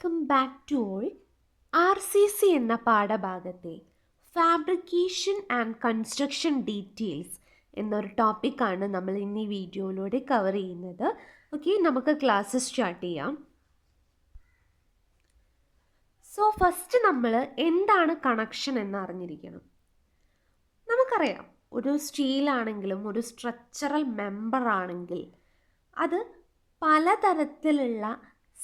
Welcome back to all. RCC എന്ന പാഠഭാഗത്തെ fabrication and construction details എന്നൊരു ടോപ്പിക്കാണ് നമ്മൾ ഇന്ന് ഈ വീഡിയോയിലൂടെ കവർ ചെയ്യുന്നത്. ഓക്കെ, നമുക്ക് ക്ലാസ് സ്റ്റാർട്ട് ചെയ്യാം. സോ ഫസ്റ്റ് നമ്മൾ എന്താണ് കണക്ഷൻ എന്ന് അറിഞ്ഞിരിക്കണം. നമുക്കറിയാം, ഒരു സ്റ്റീലാണെങ്കിലും ഒരു സ്ട്രക്ചറൽ മെമ്പർ ആണെങ്കിൽ അത് പലതരത്തിലുള്ള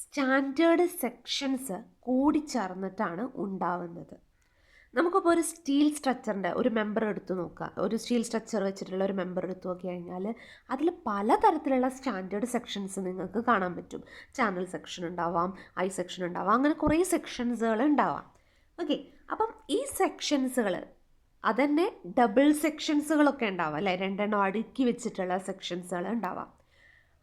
സ്റ്റാൻഡേർഡ് സെക്ഷൻസ് കൂടിച്ചേർന്നിട്ടാണ് ഉണ്ടാവുന്നത്. നമുക്കിപ്പോൾ ഒരു സ്റ്റീൽ സ്ട്രക്ചറിൻ്റെ ഒരു മെമ്പർ എടുത്ത് നോക്കുക, ഒരു സ്റ്റീൽ സ്ട്രക്ചർ വെച്ചിട്ടുള്ള ഒരു മെമ്പർ എടുത്ത് നോക്കി കഴിഞ്ഞാൽ അതിൽ പലതരത്തിലുള്ള സ്റ്റാൻഡേർഡ് സെക്ഷൻസ് നിങ്ങൾക്ക് കാണാൻ പറ്റും. ചാനൽ സെക്ഷൻ ഉണ്ടാവാം, ഐ സെക്ഷൻ ഉണ്ടാവാം, അങ്ങനെ കുറേ സെക്ഷൻസുകൾ ഉണ്ടാവാം. ഓക്കെ, അപ്പം ഈ സെക്ഷൻസുകൾ അതന്നെ ഡബിൾ സെക്ഷൻസുകളൊക്കെ ഉണ്ടാവാം അല്ലേ, രണ്ടെണ്ണം അടുക്കി വെച്ചിട്ടുള്ള സെക്ഷൻസുകൾ ഉണ്ടാവാം.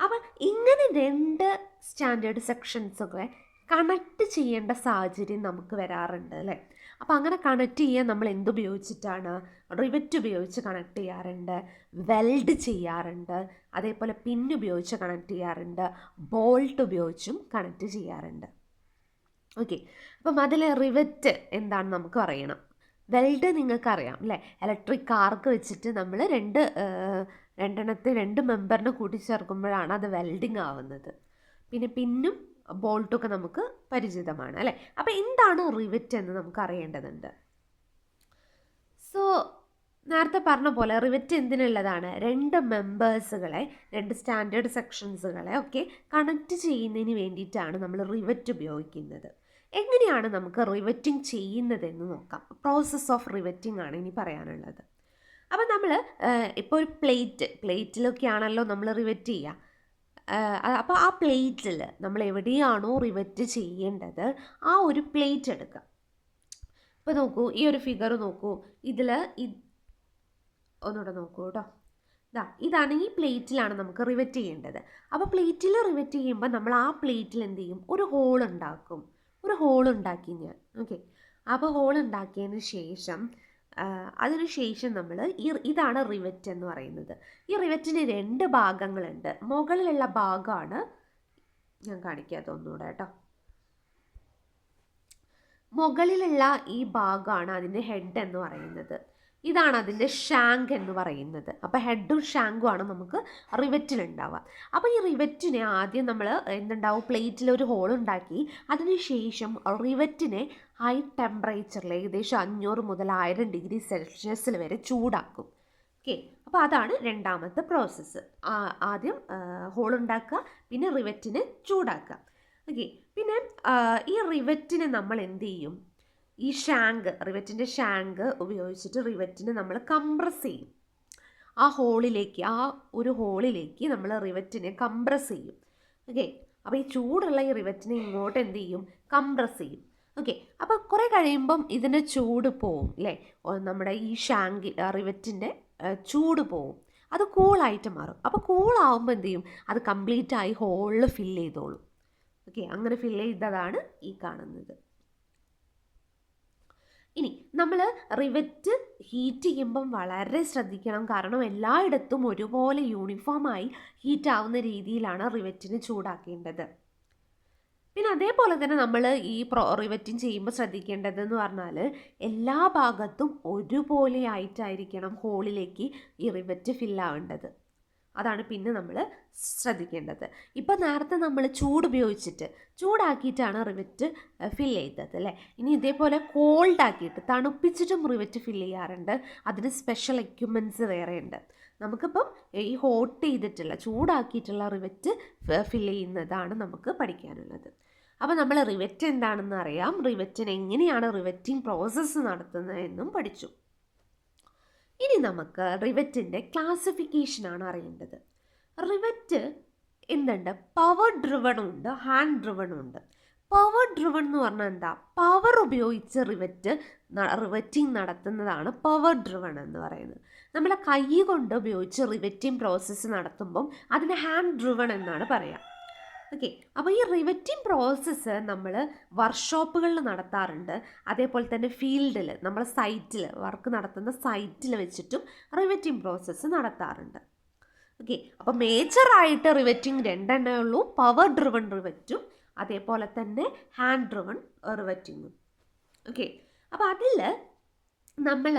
അപ്പം ഇങ്ങനെ രണ്ട് സ്റ്റാൻഡേർഡ് സെക്ഷൻസൊക്കെ കണക്ട് ചെയ്യേണ്ട സാഹചര്യം നമുക്ക് വരാറുണ്ട് അല്ലേ. അപ്പോൾ അങ്ങനെ കണക്ട് ചെയ്യാൻ നമ്മൾ എന്തുപയോഗിച്ചിട്ടാണ്? റിവറ്റ് ഉപയോഗിച്ച് കണക്ട് ചെയ്യാറുണ്ട്, വെൽഡ് ചെയ്യാറുണ്ട്, അതേപോലെ പിൻ ഉപയോഗിച്ച് കണക്ട് ചെയ്യാറുണ്ട്, ബോൾട്ട് ഉപയോഗിച്ചും കണക്ട് ചെയ്യാറുണ്ട്. ഓക്കെ, അപ്പം അതിൽ റിവറ്റ് എന്താണെന്ന് നമുക്ക് അറിയണം. വെൽഡ് നിങ്ങൾക്കറിയാം അല്ലേ, ഇലക്ട്രിക് കാർക്ക് വെച്ചിട്ട് നമ്മൾ രണ്ട് മെമ്പറിനെ കൂട്ടിച്ചേർക്കുമ്പോഴാണ് അത് വെൽഡിങ് ആവുന്നത്. പിന്നെ പിന്നും ബോൾട്ടൊക്കെ നമുക്ക് പരിചിതമാണ് അല്ലേ. അപ്പോൾ എന്താണ് റിവറ്റ് എന്ന് നമുക്ക് അറിയേണ്ടതുണ്ട്. സോ നേരത്തെ പറഞ്ഞ പോലെ റിവറ്റ് എന്തിനുള്ളതാണ്? രണ്ട് മെമ്പേഴ്സുകളെ, രണ്ട് സ്റ്റാൻഡേർഡ് സെക്ഷൻസുകളെ ഒക്കെ കണക്ട് ചെയ്യുന്നതിന് വേണ്ടിയിട്ടാണ് നമ്മൾ റിവറ്റ് ഉപയോഗിക്കുന്നത്. എങ്ങനെയാണ് നമുക്ക് റിവറ്റിംഗ് ചെയ്യുന്നതെന്ന് നോക്കാം. പ്രോസസ്സ് ഓഫ് റിവറ്റിംഗ് ആണ് ഇനി പറയാനുള്ളത്. അപ്പം നമ്മൾ ഇപ്പോൾ ഒരു പ്ലേറ്റിലൊക്കെ ആണല്ലോ നമ്മൾ റിവറ്റ് ചെയ്യുക. അപ്പോൾ ആ പ്ലേറ്റിൽ നമ്മൾ എവിടെയാണോ റിവറ്റ് ചെയ്യേണ്ടത് ആ ഒരു പ്ലേറ്റ് എടുക്കുക. ഇപ്പോൾ നോക്കൂ, ഈ ഒരു ഫിഗർ നോക്കൂ, ഇതിൽ ഒന്നുകൂടെ നോക്കൂ കേട്ടോ. ഇതാണ്, ഈ പ്ലേറ്റിലാണ് നമുക്ക് റിവറ്റ് ചെയ്യേണ്ടത്. അപ്പോൾ പ്ലേറ്റിൽ റിവറ്റ് ചെയ്യുമ്പോൾ നമ്മൾ ആ പ്ലേറ്റിൽ എന്ത് ചെയ്യും? ഒരു ഹോൾ ഉണ്ടാക്കും. ഒരു ഹോൾ ഉണ്ടാക്കി ഞാൻ. ഓക്കെ, അപ്പോൾ ഹോൾ ഉണ്ടാക്കിയതിന് ശേഷം അതിനുശേഷം നമ്മൾ ഇതാണ് റിവറ്റ് എന്ന് പറയുന്നത്. ഈ റിവറ്റിന് രണ്ട് ഭാഗങ്ങളുണ്ട്. മുകളിലുള്ള ഭാഗമാണ് ഞാൻ കാണിക്കാത്ത ഒന്നുകൂടെ കേട്ടോ. മുകളിലുള്ള ഈ ഭാഗമാണ് അതിൻ്റെ ഹെഡ് എന്ന് പറയുന്നത്. ഇതാണ് അതിൻ്റെ ഷാങ്ക് എന്ന് പറയുന്നത്. അപ്പോൾ ഹെഡും ഷാങ്കും ആണ് നമുക്ക് റിവറ്റിലുണ്ടാവുക. അപ്പോൾ ഈ റിവറ്റിനെ ആദ്യം നമ്മൾ എന്തുണ്ടാവും? പ്ലേറ്റിൽ ഒരു ഹോൾ ഉണ്ടാക്കി അതിനുശേഷം റിവറ്റിനെ ഹൈ ടെമ്പറേച്ചറിൽ ഏകദേശം 500 മുതൽ 1000 ഡിഗ്രി സെൽഷ്യസിൽ വരെ ചൂടാക്കും. ഓക്കെ, അപ്പോൾ അതാണ് രണ്ടാമത്തെ പ്രോസസ്സ്. ആദ്യം ഹോൾ ഉണ്ടാക്കുക, പിന്നെ റിവറ്റിനെ ചൂടാക്കുക. ഓക്കെ, പിന്നെ ഈ റിവറ്റിനെ നമ്മൾ എന്ത് ചെയ്യും? ഈ റിവറ്റിൻ്റെ ഷാങ്ക് ഉപയോഗിച്ചിട്ട് റിവറ്റിനെ നമ്മൾ കംപ്രസ് ചെയ്യും. ആ ഒരു ഹോളിലേക്ക് നമ്മൾ റിവറ്റിനെ കംപ്രസ് ചെയ്യും. ഓക്കെ, അപ്പോൾ ഈ ചൂടുള്ള ഈ റിവറ്റിനെ ഇങ്ങോട്ട് എന്ത് ചെയ്യും? കംപ്രസ് ചെയ്യും. ഓക്കെ, അപ്പോൾ കുറേ കഴിയുമ്പം ഇതിൻ്റെ ചൂട് പോവും അല്ലേ, നമ്മുടെ ഈ റിവറ്റിൻ്റെ ചൂട് പോവും, അത് കൂളായിട്ട് മാറും. അപ്പോൾ കൂളാവുമ്പോൾ എന്ത് ചെയ്യും? അത് കംപ്ലീറ്റ് ആയി ഹോളിൽ ഫില്ല് ചെയ്തോളും. ഓക്കെ, അങ്ങനെ ഫില്ല് ചെയ്തതാണ് ഈ കാണുന്നത്. ഇനി നമ്മൾ റിവറ്റ് ഹീറ്റ് ചെയ്യുമ്പം വളരെ ശ്രദ്ധിക്കണം. കാരണം എല്ലായിടത്തും ഒരുപോലെ യൂണിഫോമായി ഹീറ്റ് ആവുന്ന രീതിയിലാണ് റിവറ്റിന് ചൂടാക്കേണ്ടത്. പിന്നെ അതേപോലെ തന്നെ നമ്മൾ ഈ റിവറ്റിങ് ചെയ്യുമ്പോൾ ശ്രദ്ധിക്കേണ്ടതെന്ന് പറഞ്ഞാൽ എല്ലാ ഭാഗത്തും ഒരുപോലെ ആയിട്ടായിരിക്കണം ഹോളിലേക്ക് ഈ റിവറ്റ് ഫില്ലാവേണ്ടത്. അതാണ് പിന്നെ നമ്മൾ ശ്രദ്ധിക്കേണ്ടത്. ഇപ്പോൾ നേരത്തെ നമ്മൾ ചൂടാക്കിയിട്ടാണ് റിവറ്റ് ഫിൽ ചെയ്തത് അല്ലേ. ഇനി ഇതേപോലെ കോൾഡാക്കിയിട്ട് തണുപ്പിച്ചിട്ടും റിവറ്റ് ഫിൽ ചെയ്യാറുണ്ട്. അതിന് സ്പെഷ്യൽ എക്യുപ്മെൻറ്റ്സ് വേറെ ഉണ്ട്. നമുക്കിപ്പം ഈ ഹോട്ട് ചെയ്തിട്ടുള്ള ചൂടാക്കിയിട്ടുള്ള റിവറ്റ് ഫിൽ ചെയ്യുന്നതാണ് നമുക്ക് പഠിക്കാനുള്ളത്. അപ്പോൾ നമ്മൾ റിവറ്റ് എന്താണെന്ന് അറിയാം, റിവറ്റിന് എങ്ങനെയാണ് റിവറ്റിംഗ് പ്രോസസ്സ് നടത്തുന്നതെന്നും പഠിച്ചു. ഇനി നമുക്ക് റിവറ്റിൻ്റെ ക്ലാസിഫിക്കേഷനാണ് അറിയേണ്ടത്. റിവറ്റ് എന്തുണ്ട്? പവർ ഡ്രിവണും ഉണ്ട്, ഹാൻഡ് ഡ്രിവണും ഉണ്ട്. പവർ ഡ്രിവൺ എന്ന് പറഞ്ഞാൽ എന്താ? പവർ ഉപയോഗിച്ച് റിവറ്റിംഗ് നടത്തുന്നതാണ് പവർ ഡ്രിവൺ എന്ന് പറയുന്നത്. നമ്മളെ കൈ കൊണ്ട് ഉപയോഗിച്ച് റിവറ്റിംഗ് പ്രോസസ്സ് നടത്തുമ്പം അതിന് ഹാൻഡ് ഡ്രിവൺ എന്നാണ് പറയുക. ഓക്കെ, അപ്പോൾ ഈ റിവറ്റിംഗ് പ്രോസസ്സ് നമ്മൾ വർക്ക്ഷോപ്പുകളിൽ നടത്താറുണ്ട്. അതേപോലെ തന്നെ ഫീൽഡിൽ നമ്മൾ വർക്ക് നടത്തുന്ന സൈറ്റിൽ വെച്ചിട്ടും റിവറ്റിംഗ് പ്രോസസ്സ് നടത്താറുണ്ട്. ഓക്കെ, അപ്പോൾ മേജറായിട്ട് റിവറ്റിംഗ് രണ്ടെണ്ണേ ഉള്ളൂ, പവർ ഡ്രിവൺ റിവറ്റും അതേപോലെ തന്നെ ഹാൻഡ് ഡ്രിവൺ റിവറ്റിങ്ങും. ഓക്കെ, അപ്പോൾ അതിൽ നമ്മൾ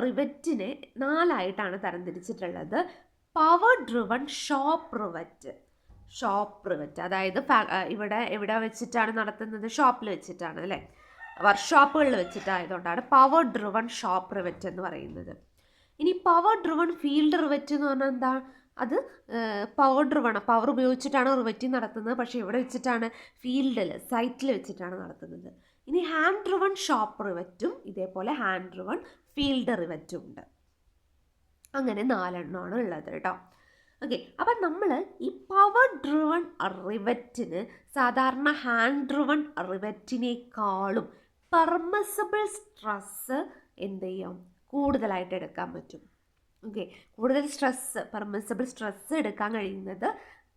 റിവറ്റിനെ 4ആയിട്ടാണ് തരംതിരിച്ചിട്ടുള്ളത്. പവർ ഡ്രിവൺ ഷോപ്പ് റിവറ്റ്, അതായത് ഇവിടെ എവിടെ വെച്ചിട്ടാണ് നടത്തുന്നത്? ഷോപ്പിൽ വെച്ചിട്ടാണ് അല്ലേ, വർക്ക്ഷോപ്പുകളിൽ വെച്ചിട്ടായതുകൊണ്ടാണ് പവർ ഡ്രിവൺ ഷോപ്പ് റിവറ്റ് എന്ന് പറയുന്നത്. ഇനി പവർ ഡ്രിവൺ ഫീൽഡ് റിവറ്റ് എന്ന് പറഞ്ഞാൽ എന്താ? അത് പവർ ഉപയോഗിച്ചിട്ടാണ് റിവറ്റിംഗ് നടത്തുന്നത്, പക്ഷേ ഇവിടെ വെച്ചിട്ടാണ് ഫീൽഡിൽ, സൈറ്റിൽ വെച്ചിട്ടാണ് നടത്തുന്നത്. ഇനി ഹാൻഡ് ഡ്രിവൺ ഷോപ്പ് റിവറ്റും ഇതേപോലെ ഹാൻഡ് ഡ്രിവൺ ഫീൽഡ് റിവറ്റും ഉണ്ട്. അങ്ങനെ 4 ഉള്ളത് കേട്ടോ. ഓക്കെ, അപ്പം നമ്മൾ ഈ പവർ ഡ്രിവൺ റിവറ്റിന് സാധാരണ ഹാൻഡ് ഡ്രിവൺ റിവറ്റിനേക്കാളും പെർമിസിബിൾ സ്ട്രെസ് എന്ത് ചെയ്യാം? കൂടുതലായിട്ട് എടുക്കാൻ പറ്റും. ഓക്കെ, കൂടുതൽ പെർമിസിബിൾ സ്ട്രെസ് എടുക്കാൻ കഴിയുന്നത്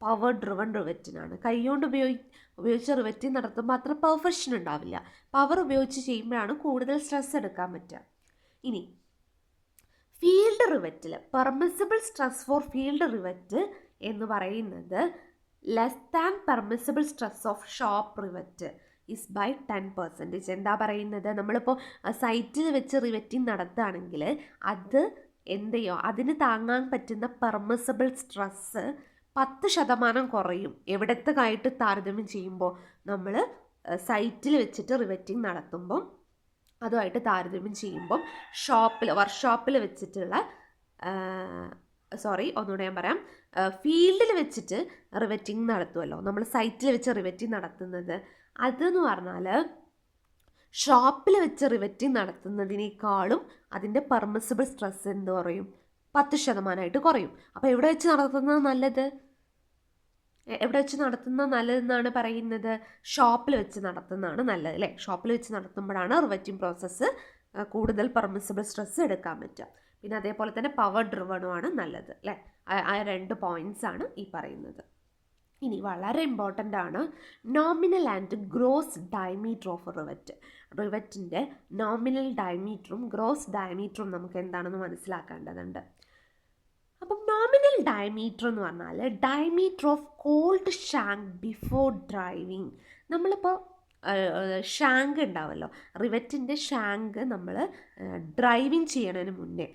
പവർ ഡ്രിവൺ റിവറ്റിനാണ്. കൈകൊണ്ട് ഉപയോഗിച്ച് റിവറ്റിംഗ് നടത്തുമ്പോൾ അത്ര പെർഫെക്ഷൻ ഉണ്ടാവില്ല. പവർ ഉപയോഗിച്ച് ചെയ്യുമ്പോഴാണ് കൂടുതൽ സ്ട്രെസ് എടുക്കാൻ പറ്റുക. ഇനി ഫീൽഡ് റിവറ്റിൽ permissible stress for field rivet എന്ന് പറയുന്നത് less than permissible stress of shop rivet is by 10%. എന്താ പറയുന്നത്? നമ്മളിപ്പോൾ സൈറ്റിൽ വെച്ച് റിവറ്റിംഗ് നടത്തുകയാണെങ്കിൽ അത് എന്ത് ചെയ്യും? അതിന് താങ്ങാൻ പറ്റുന്ന പെർമിസിബിൾ സ്ട്രെസ് 10% കുറയും. എവിടത്തേക്കായിട്ട് താരതമ്യം ചെയ്യുമ്പോൾ നമ്മൾ സൈറ്റിൽ വെച്ചിട്ട് റിവറ്റിംഗ് നടത്തുമ്പം അതുമായിട്ട് താരതമ്യം ചെയ്യുമ്പം വർക്ക്ഷോപ്പിൽ വെച്ചിട്ടുള്ള ഒന്നുകൂടെ ഞാൻ പറയാം, ഫീൽഡിൽ വെച്ചിട്ട് റിവറ്റിംഗ് നടത്തുമല്ലോ, നമ്മൾ സൈറ്റിൽ വെച്ച് റിവറ്റിംഗ് നടത്തുന്നത്, അതെന്ന് പറഞ്ഞാൽ ഷോപ്പിൽ വെച്ച് റിവറ്റിംഗ് നടത്തുന്നതിനേക്കാളും അതിൻ്റെ പെർമിസിബിൾ സ്ട്രെസ് എന്ത് കുറയും? 10% കുറയും. അപ്പോൾ എവിടെ വെച്ച് നടത്തുന്നത് നല്ലത്? നല്ലതെന്നാണ് പറയുന്നത്? ഷോപ്പിൽ വെച്ച് നടത്തുന്നതാണ് നല്ലത് അല്ലേ? ഷോപ്പിൽ വെച്ച് നടത്തുമ്പോഴാണ് റിവറ്റിംഗ് പ്രോസസ്സ് കൂടുതൽ പെർമിസിബിൾ സ്ട്രെസ് എടുക്കാൻ പറ്റുക. പിന്നെ അതേപോലെ തന്നെ പവർ ഡ്രിവണുമാണ് നല്ലത് അല്ലേ? ആ 2 പോയിന്റ്സ് ആണ് ഈ പറയുന്നത്. ഇനി വളരെ ഇമ്പോർട്ടൻ്റ് ആണ് nominal and gross diameter of റിവറ്റിൻ്റെ നോമിനൽ ഡയമീറ്ററും ഗ്രോസ് ഡയമീറ്ററും നമുക്ക് എന്താണെന്ന് മനസ്സിലാക്കേണ്ടതുണ്ട്. അപ്പം നോമിനൽ ഡയമീറ്റർ എന്ന് പറഞ്ഞാൽ diameter of cold shank before driving. നമ്മളിപ്പോൾ ഷാങ്ക് ഉണ്ടാവുമല്ലോ, റിവറ്റിൻ്റെ ഷാങ്ക് നമ്മൾ ഡ്രൈവിങ് ചെയ്യണതിന് മുന്നേ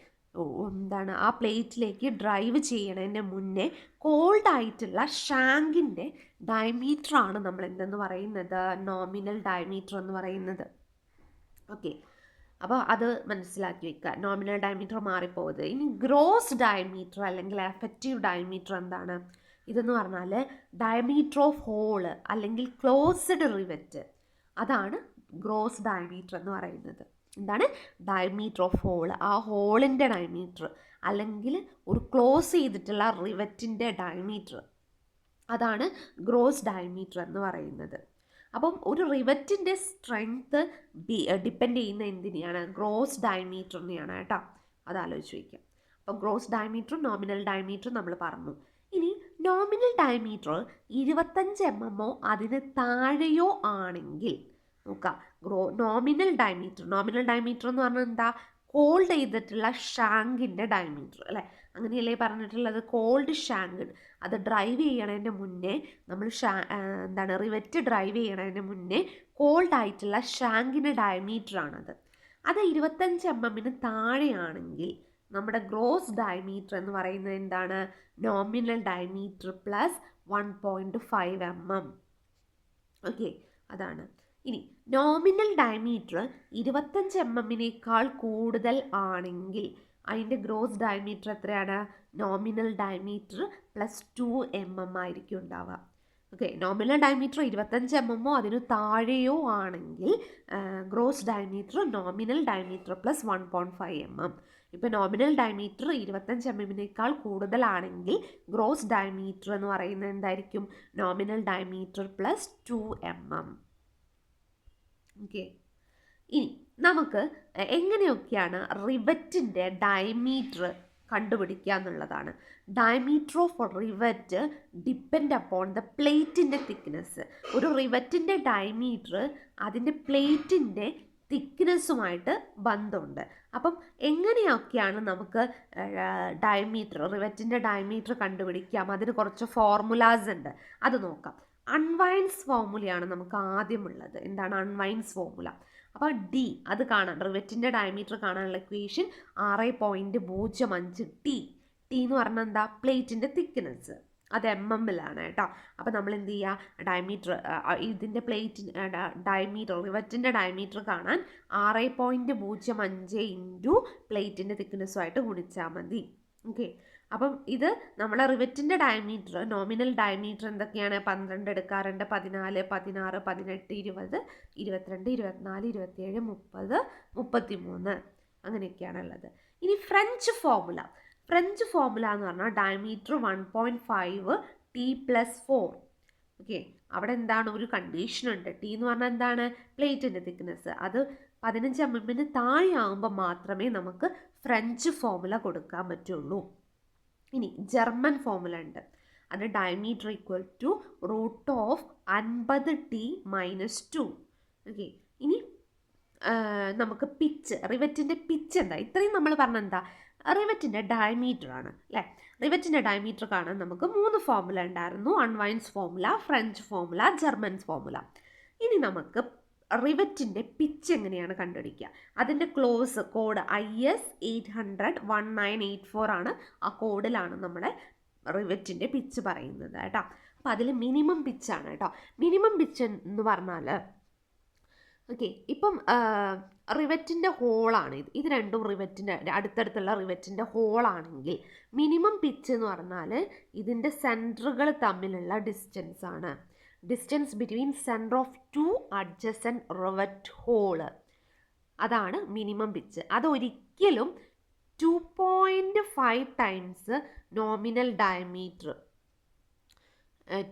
ആ പ്ലേറ്റിലേക്ക് ഡ്രൈവ് ചെയ്യണതിന് മുന്നേ കോൾഡ് ആയിട്ടുള്ള ഷാങ്കിൻ്റെ ഡയമീറ്ററാണ് നമ്മൾ എന്തെന്ന് പറയുന്നത്? നോമിനൽ ഡയമീറ്റർ എന്ന് പറയുന്നത്. ഓക്കെ, അപ്പോൾ അത് മനസ്സിലാക്കി വെക്കുക, നോമിനൽ ഡയമീറ്റർ മാറിപ്പോകുന്നത്. ഇനി ഗ്രോസ് ഡയമീറ്റർ അല്ലെങ്കിൽ എഫക്റ്റീവ് ഡയമീറ്റർ എന്താണ്? ഇതെന്ന് പറഞ്ഞാൽ ഡയമീറ്റർ ഓഫ് ഹോള് അല്ലെങ്കിൽ ക്ലോസ്ഡ് റിവറ്റ്, അതാണ് ഗ്രോസ് ഡയമീറ്റർ എന്ന് പറയുന്നത്. എന്താണ്? ഡയമീറ്റർ ഓഫ് ഹോൾ, ആ ഹോളിൻ്റെ ഡയമീറ്റർ അല്ലെങ്കിൽ ഒരു ക്ലോസ് ചെയ്തിട്ടുള്ള റിവറ്റിൻ്റെ ഡയമീറ്റർ, അതാണ് ഗ്രോസ് ഡയമീറ്റർ എന്ന് പറയുന്നത്. അപ്പം ഒരു റിവറ്റിൻ്റെ സ്ട്രെങ്ത് ഡിപ്പെൻഡ് ചെയ്യുന്ന എന്തിനെയാണ്? ഗ്രോസ് ഡയമീറ്ററിനെയാണ് കേട്ടോ, അതാലോചിച്ച് വയ്ക്കുക. അപ്പോൾ ഗ്രോസ് ഡയമീറ്ററും നോമിനൽ ഡയമീറ്ററും നമ്മൾ പറഞ്ഞു. ഇനി നോമിനൽ ഡയമീറ്റർ 25 mm അതിന് താഴെയോ ആണെങ്കിൽ നോക്കാം, നോമിനൽ ഡയമീറ്റർ എന്ന് പറഞ്ഞാൽ എന്താ? കോൾഡ് ചെയ്തിട്ടുള്ള ഷാങ്കിൻ്റെ ഡയമീറ്റർ അല്ലേ? അങ്ങനെയല്ലേ പറഞ്ഞിട്ടുള്ളത്? കോൾഡ് ഷാങ്ക്, അത് ഡ്രൈവ് ചെയ്യണതിൻ്റെ മുന്നേ നമ്മൾ റിവറ്റ് ഡ്രൈവ് ചെയ്യണതിന് മുന്നേ കോൾഡ് ആയിട്ടുള്ള ഷാങ്കിൻ്റെ ഡയമീറ്ററാണത്. അത് 25 mm താഴെയാണെങ്കിൽ നമ്മുടെ ഗ്രോസ് ഡയമീറ്റർ എന്ന് പറയുന്നത് എന്താണ്? Nominal diameter plus 1.5 mm. Okay, അതാണ്. ഇനി നോമിനൽ ഡയമീറ്റർ 25 mm കൂടുതൽ ആണെങ്കിൽ അതിൻ്റെ ഗ്രോസ് ഡയമീറ്റർ എത്രയാണ്? നോമിനൽ ഡയമീറ്റർ പ്ലസ് 2 mm ആയിരിക്കും ഉണ്ടാവുക. ഓക്കെ, നോമിനൽ ഡയമീറ്റർ 25 mm അതിന് താഴെയോ ആണെങ്കിൽ gross diameter nominal diameter plus 1.5 mm. ഇപ്പോൾ നോമിനൽ ഡയമീറ്റർ 25 mm കൂടുതലാണെങ്കിൽ ഗ്രോസ് ഡയമീറ്റർ എന്ന് പറയുന്നത് എന്തായിരിക്കും? Nominal diameter plus 2 mm. Okay, ഇനി നമുക്ക് എങ്ങനെയൊക്കെയാണ് റിവറ്റിൻ്റെ ഡയമീറ്റർ കണ്ടുപിടിക്കുക എന്നുള്ളതാണ്. Diameter of rivet depend upon the പ്ലേറ്റിൻ്റെ തിക്നെസ്. ഒരു റിവറ്റിൻ്റെ ഡയമീറ്റർ അതിൻ്റെ പ്ലേറ്റിൻ്റെ തിക്നെസ്സുമായിട്ട് ബന്ധമുണ്ട്. അപ്പം എങ്ങനെയൊക്കെയാണ് നമുക്ക് റിവറ്റിൻ്റെ ഡയമീറ്റർ കണ്ടുപിടിക്കാം? അതിന് കുറച്ച് ഫോർമുലാസ് ഉണ്ട്, അത് നോക്കാം. അൺവൈൻസ് ഫോർമുലയാണ് നമുക്ക് ആദ്യമുള്ളത്. എന്താണ് അൺവൈൻസ് ഫോർമുല? അപ്പോൾ ഡി അത് കാണാൻ, റിവറ്റിൻ്റെ ഡയമീറ്റർ കാണാനുള്ള ഇക്വേഷൻ 6.05 ടി. ടി എന്ന് പറഞ്ഞാൽ എന്താ? പ്ലേറ്റിൻ്റെ തിക്നെസ്. അത് MM-ലാണ് കേട്ടോ. അപ്പോൾ നമ്മൾ എന്ത് ചെയ്യുക? ഡയമീറ്റർ, ഇതിൻ്റെ ഡയമീറ്റർ, റിവറ്റിൻ്റെ ഡയമീറ്റർ കാണാൻ 6.05 ഇൻറ്റു പ്ലേറ്റിൻ്റെ തിക്നെസ്സുമായിട്ട് ഗുണിച്ചാൽ മതി. ഓക്കെ. അപ്പം ഇത് നമ്മളെ റിവറ്റിൻ്റെ ഡയമീറ്റർ, നോമിനൽ ഡയമീറ്റർ എന്തൊക്കെയാണ്? 12 എടുക്കാറുണ്ട്, 14, 16, 18, 20, 22, 24, 27, 30, 33 അങ്ങനെയൊക്കെയാണ് ഉള്ളത്. ഇനി ഫ്രഞ്ച് ഫോർമുല എന്ന് പറഞ്ഞാൽ ഡയമീറ്റർ 1.5 T+4. ഓക്കെ. അവിടെ എന്താണ്? ഒരു കണ്ടീഷൻ ഉണ്ട്. ടി എന്ന് പറഞ്ഞാൽ എന്താണ്? പ്ലേറ്റിൻ്റെ തിക്നെസ്. അത് 15 mm താഴെ ആകുമ്പോൾ മാത്രമേ നമുക്ക് ഫ്രഞ്ച് ഫോർമുല കൊടുക്കാൻ പറ്റുള്ളൂ. ഇനി ജർമ്മൻ ഫോർമുല ഉണ്ട്. അത് diameter equal to √50T - 2. Okay. ഇനി നമുക്ക് പിച്ച്, റിവറ്റിൻ്റെ പിച്ച് എന്താ? ഇത്രയും നമ്മൾ പറഞ്ഞെന്താ? റിവറ്റിൻ്റെ ഡയമീറ്റർ ആണ് അല്ലേ? റിവറ്റിൻ്റെ ഡയമീറ്റർ കാണാൻ നമുക്ക് 3 ഫോർമുല ഉണ്ടായിരുന്നു. Unwin's formula, French formula, German formula. ഇനി നമുക്ക് റിവറ്റിൻ്റെ പിച്ച് എങ്ങനെയാണ് കണ്ടുപിടിക്കുക? അതിൻ്റെ കോഡ് IS 800-1984 ആണ്. ആ കോഡിലാണ് നമ്മുടെ റിവറ്റിൻ്റെ പിച്ച് പറയുന്നത് കേട്ടോ. അപ്പോൾ അതിൽ മിനിമം പിച്ചാണ് കേട്ടോ. മിനിമം പിച്ച് എന്ന് പറഞ്ഞാൽ ഓക്കെ, ഇപ്പം റിവറ്റിൻ്റെ ഹോളാണ് ഇത് രണ്ടും റിവറ്റിൻ്റെ അടുത്തടുത്തുള്ള റിവറ്റിൻ്റെ ഹോളാണെങ്കിൽ മിനിമം പിച്ച് എന്ന് പറഞ്ഞാൽ ഇതിൻ്റെ സെൻറ്ററുകൾ തമ്മിലുള്ള ഡിസ്റ്റൻസ് ആണ്. Distance between centre of 2 adjacent rivet hole, അതാണ് മിനിമം പിച്ച്. അതൊരിക്കലും 2.5 times nominal diameter,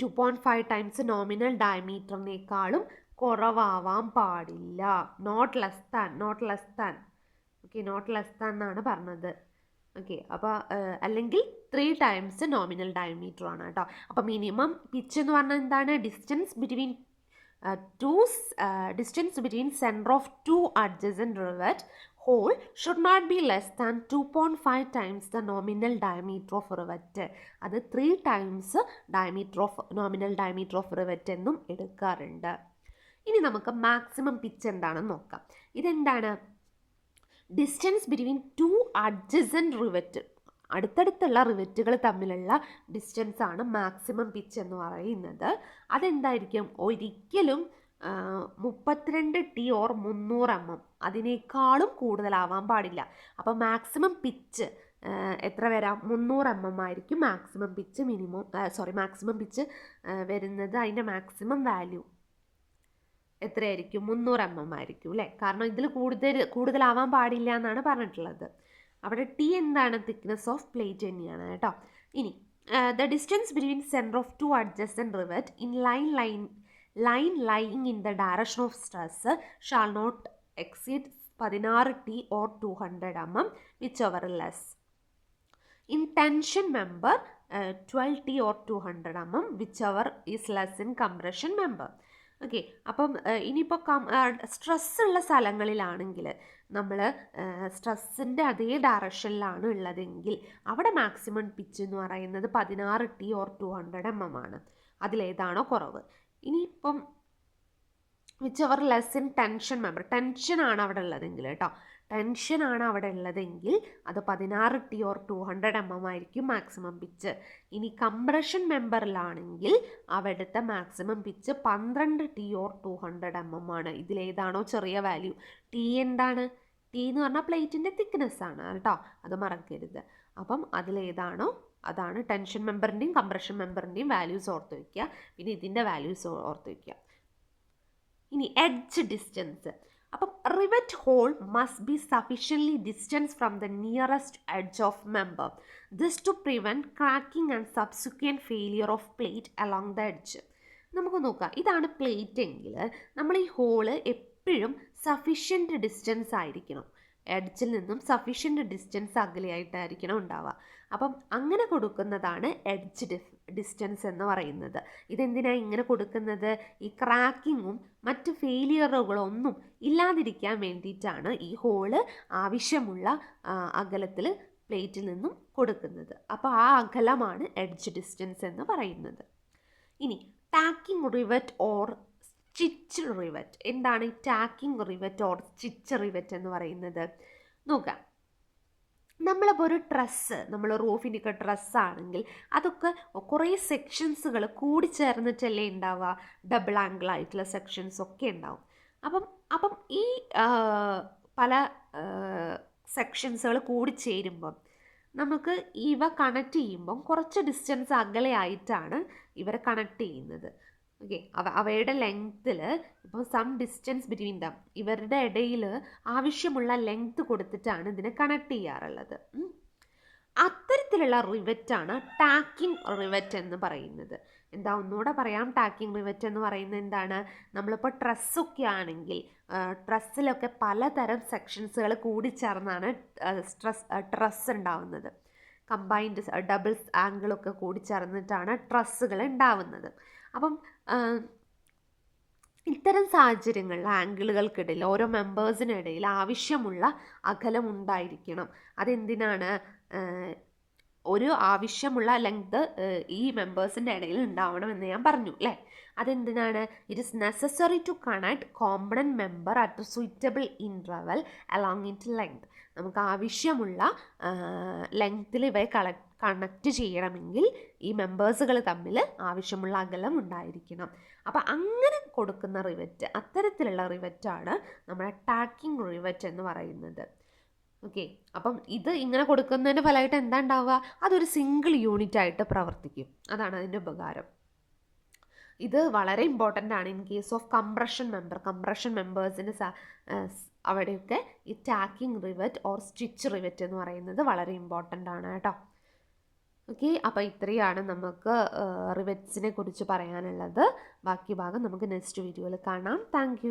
2.5 times nominal ഡയമീറ്ററിനേക്കാളും കുറവാവാൻ പാടില്ല. Not less than okay, not less than എന്നാണ് പറഞ്ഞത്. ഓക്കെ. അപ്പോൾ അല്ലെങ്കിൽ 3 ടൈംസ് നോമിനൽ ഡയമീറ്റർ ആണ് കേട്ടോ. അപ്പോൾ മിനിമം പിച്ച് എന്ന് പറഞ്ഞാൽ എന്താണ്? Distance between centre of 2 adjacent rivet hole should not be less than 2.5 times the nominal diameter of rivet. അത് 3 times nominal diameter of rivet എന്നും എടുക്കാറുണ്ട്. ഇനി നമുക്ക് മാക്സിമം പിച്ച് എന്താണെന്ന് നോക്കാം. ഇതെന്താണ്? ഡിസ്റ്റൻസ് ബിറ്റ്വീൻ 2 അഡ്ജസൻറ്റ് റിവറ്റ്, അടുത്തടുത്തുള്ള റിവറ്റുകൾ തമ്മിലുള്ള ഡിസ്റ്റൻസ് ആണ് മാക്സിമം പിച്ച് എന്ന് പറയുന്നത്. അതെന്തായിരിക്കും? ഒരിക്കലും 32T or 300 mm, അതിനേക്കാളും കൂടുതലാവാൻ പാടില്ല. അപ്പോൾ മാക്സിമം പിച്ച് എത്ര വരാം? 300 mm ആയിരിക്കും മാക്സിമം പിച്ച്. മാക്സിമം പിച്ച് വരുന്നത്, അതിൻ്റെ മാക്സിമം വാല്യൂ എത്രയായിരിക്കും? 300 mm ആയിരിക്കും അല്ലേ? കാരണം ഇതിൽ കൂടുതലാവാൻ പാടില്ല എന്നാണ് പറഞ്ഞിട്ടുള്ളത്. അവിടെ ടി എന്താണ്? തിക്നെസ് ഓഫ് പ്ലേറ്റ് തന്നെയാണ് കേട്ടോ. ഇനി the distance between centre of 2 adjacent rivet in line lying in the direction of stress shall not exceed 16T or 200 mm, whichever less. In tension member 12T or 200 mm, whichever is less in compression member. Okay. അപ്പം ഇനിയിപ്പോൾ സ്ട്രെസ്സുള്ള സ്ഥലങ്ങളിലാണെങ്കിൽ നമ്മൾ സ്ട്രെസ്സിൻ്റെ അതേ ഡയറക്ഷനിലാണ് ഉള്ളതെങ്കിൽ അവിടെ maximum pitch എന്ന് പറയുന്നത് 16T or 200 mm ആണ്. അതിലേതാണോ കുറവ്. ഇനിയിപ്പം which ever less in tension member, ടെൻഷനാണ് അവിടെ ഉള്ളതെങ്കിൽ കേട്ടോ, ടെൻഷനാണ് അവിടെ ഉള്ളതെങ്കിൽ അത് 16T or 200 mm ആയിരിക്കും മാക്സിമം പിച്ച്. ഇനി കംപ്രഷൻ മെമ്പറിലാണെങ്കിൽ അവിടുത്തെ maximum pitch 12T or 200 mm ആണ്. ഇതിലേതാണോ ചെറിയ വാല്യൂ? ടി എന്താണ്? ടി എന്ന് പറഞ്ഞാൽ പ്ലേറ്റിൻ്റെ തിക്നെസ് ആണ് കേട്ടോ, അത് മറക്കരുത്. അപ്പം അതിലേതാണോ അതാണ് ടെൻഷൻ മെമ്പറിൻ്റെയും കംപ്രഷൻ മെമ്പറിൻ്റെയും വാല്യൂസ് ഓർത്ത് വയ്ക്കുക. പിന്നെ ഇതിൻ്റെ വാല്യൂസ് ഓർത്ത് വയ്ക്കുക. ഇനി എഡ്ജ് ഡിസ്റ്റൻസ്. അപ്പം rivet hole must be sufficiently distance from the nearest edge of member, this to prevent cracking and subsequent failure of plate along the edge. നമുക്ക് നോക്കാം. ഇതാണ് പ്ലേറ്റ് എങ്കിൽ നമ്മൾ ഈ ഹോള് എപ്പോഴും സഫീഷ്യൻറ്റ് ഡിസ്റ്റൻസ് ആയിരിക്കണം, എഡ്ജിൽ നിന്നും സഫീഷ്യൻറ്റ് ഡിസ്റ്റൻസ് അകലെയായിട്ടായിരിക്കണം ഉണ്ടാവുക. അപ്പം അങ്ങനെ കൊടുക്കുന്നതാണ് എഡ്ജ് ഡിസ്റ്റൻസ് എന്ന് പറയുന്നത്. ഇതെന്തിനാണ് ഇങ്ങനെ കൊടുക്കുന്നത്? ഈ ക്രാക്കിങ്ങും മറ്റ് ഫെയിലിയറുകളൊന്നും ഇല്ലാതിരിക്കാൻ വേണ്ടിയിട്ടാണ് ഈ ഹോള് ആവശ്യമുള്ള അകലത്തിൽ പ്ലേറ്റിൽ നിന്നും കൊടുക്കുന്നത്. അപ്പോൾ ആ അകലമാണ് എഡ്ജ് ഡിസ്റ്റൻസ് എന്ന് പറയുന്നത്. ഇനി talking rivet or stitch rivet. എന്താണ് ഈ talking rivet or stitch rivet എന്ന് പറയുന്നത്? നോക്കാം. നമ്മളിപ്പോൾ ഒരു ട്രസ്സ്, നമ്മൾ റൂഫിൻ്റെയൊക്കെ ഡ്രസ്സാണെങ്കിൽ അതൊക്കെ കുറേ സെക്ഷൻസുകൾ കൂടിച്ചേർന്നിട്ടല്ലേ ഉണ്ടാവുക, ഡബിൾ ആംഗിൾ ആയിട്ടുള്ള സെക്ഷൻസ് ഒക്കെ ഉണ്ടാവും. അപ്പം ഈ പല സെക്ഷൻസുകൾ കൂടിച്ചേരുമ്പം നമുക്ക് ഇവ കണക്ട് ചെയ്യുമ്പം കുറച്ച് ഡിസ്റ്റൻസ് അകലെ ആയിട്ടാണ് ഇവരെ കണക്ട് ചെയ്യുന്നത്. ഓക്കെ, അവയുടെ ലെങ്ത്തിൽ ഇപ്പോൾ സം ഡിസ്റ്റൻസ് ബിറ്റ്വീൻ ദം, ഇവരുടെ ഇടയിൽ ആവശ്യമുള്ള ലെങ്ത് കൊടുത്തിട്ടാണ് ഇതിനെ കണക്ട് ചെയ്യാറുള്ളത്. അത്തരത്തിലുള്ള റിവറ്റാണ് ടാക്കിംഗ് റിവറ്റ് എന്ന് പറയുന്നത്. എന്താ, ഒന്നുകൂടെ പറയാം. ടാക്കിംഗ് റിവറ്റ് എന്ന് പറയുന്നത് എന്താണ്? നമ്മളിപ്പോൾ ഡ്രസ്സൊക്കെ ആണെങ്കിൽ ഡ്രസ്സിലൊക്കെ പലതരം സെക്ഷൻസുകൾ കൂടിച്ചേർന്നാണ് ഡ്രസ്സ് ഉണ്ടാവുന്നത്. കമ്പൈൻഡ് ഡബിൾസ് ആംഗിളൊക്കെ കൂടിച്ചേർന്നിട്ടാണ് ഡ്രസ്സുകൾ ഉണ്ടാവുന്നത്. അപ്പം ഇത്തരം സാഹചര്യങ്ങളിൽ ആംഗിളുകൾക്കിടയിൽ ഓരോ മെമ്പേഴ്സിനിടയിൽ ആവശ്യമുള്ള അകലം ഉണ്ടായിരിക്കണം. അതെന്തിനാണ്? ഒരു ആവശ്യമുള്ള ലെങ്ത് ഈ മെമ്പേഴ്സിൻ്റെ ഇടയിൽ ഉണ്ടാവണം എന്ന് ഞാൻ പറഞ്ഞു അല്ലേ. അതെന്തിനാണ്? It is necessary to connect component member at suitable interval along it length. നമുക്ക് ആവശ്യമുള്ള ലെങ്ത്തിൽ ഇവയെ കണക്ട് ചെയ്യണമെങ്കിൽ ഈ മെമ്പേഴ്സുകൾ തമ്മിൽ ആവശ്യമുള്ള അകലം ഉണ്ടായിരിക്കണം. അപ്പം അങ്ങനെ കൊടുക്കുന്ന റിവറ്റ്, അത്തരത്തിലുള്ള റിവറ്റാണ് നമ്മുടെ ടാക്കിംഗ് റിവറ്റ് എന്ന് പറയുന്നത്. ഓക്കെ, അപ്പം ഇത് ഇങ്ങനെ കൊടുക്കുന്നതിൻ്റെ ഫലമായിട്ട് എന്താ ഉണ്ടാവുക? അതൊരു സിംഗിൾ യൂണിറ്റ് ആയിട്ട് പ്രവർത്തിക്കും. അതാണ് അതിൻ്റെ ഉപകാരം. ഇത് വളരെ ഇമ്പോർട്ടൻ്റ് ആണ് ഇൻ കേസ് ഓഫ് കംപ്രഷൻ മെമ്പേഴ്സിന് അവിടെയൊക്കെ ഈ talking rivet or stitch rivet എന്ന് പറയുന്നത് വളരെ ഇമ്പോർട്ടൻ്റ് ആണ് കേട്ടോ. ഓക്കെ, അപ്പോൾ ഇത്രയാണ് നമുക്ക് റിവറ്റ്സിനെ കുറിച്ച് പറയാനുള്ളത്. ബാക്കി ഭാഗം നമുക്ക് നെക്സ്റ്റ് വീഡിയോയിൽ കാണാം. താങ്ക്